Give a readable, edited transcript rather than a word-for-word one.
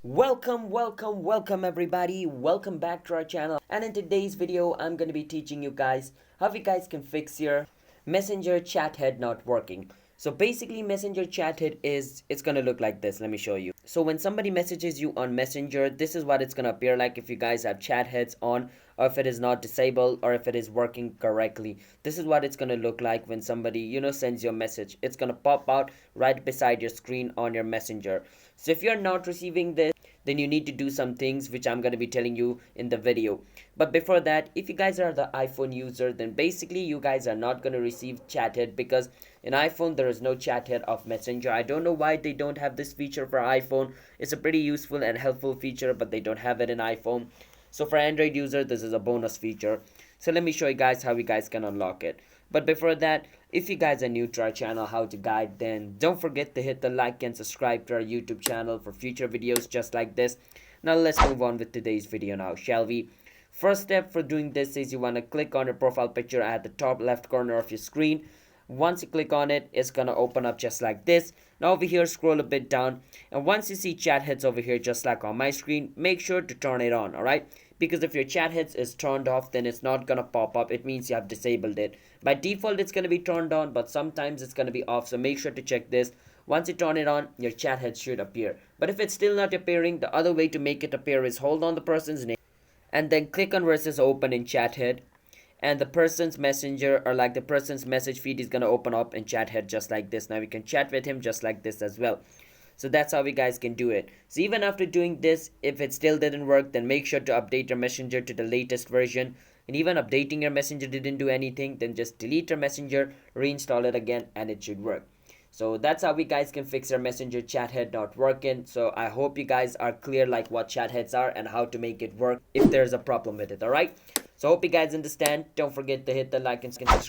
Welcome everybody. Welcome back to our channel. And in today's video, I'm going to be teaching you guys how you guys can fix your Messenger chat head not working. So basically Messenger chat head it's going to look like this. Let me show you. So when somebody messages you on Messenger, this is what it's going to appear like if you guys have chat heads on, or if it is not disabled, or if it is working correctly. This is what it's going to look like when somebody sends you a message. It's going to pop out right beside your screen on your Messenger. So if you're not receiving this, then you need to do some things which I'm going to be telling you in the video. But before that, if you guys are the iPhone user, then basically you guys are not going to receive chat head, because in iPhone there is no chat head of Messenger. I don't know why they don't have this feature for iPhone. It's a pretty useful and helpful feature, but they don't have it in iPhone. So for Android user, this is a bonus feature. So let me show you guys how you guys can unlock it. But before that, if you guys are new to our channel, How to Guide, then don't forget to hit the like and subscribe to our YouTube channel for future videos just like this. Now let's move on with today's video now, shall we? First step for doing this is you want to click on your profile picture at the top left corner of your screen. Once you click on it, it's gonna open up just like this. Now over here, scroll a bit down, and once you see chat heads over here just like on my screen, make sure to turn it on. Alright, because if your chat heads is turned off, then it's not gonna pop up. It means you have disabled it. By default it's gonna be turned on, but sometimes it's gonna be off, so make sure to check this. Once you turn it on, your chat head should appear. But if it's still not appearing, the other way to make it appear is hold on the person's name and then click on where it says open in chat head, and the person's messenger, or like the person's message feed, is gonna open up in chat head just like this. Now we can chat with him just like this as well. So that's how we guys can do it. So even after doing this, if it still didn't work, then make sure to update your messenger to the latest version. And even updating your messenger didn't do anything, then just delete your messenger, reinstall it again, and it should work. So that's how we guys can fix our Messenger chat head not working. So I hope you guys are clear like what chat heads are and how to make it work if there's a problem with it. Alright, so hope you guys understand. Don't forget to hit the like and subscribe.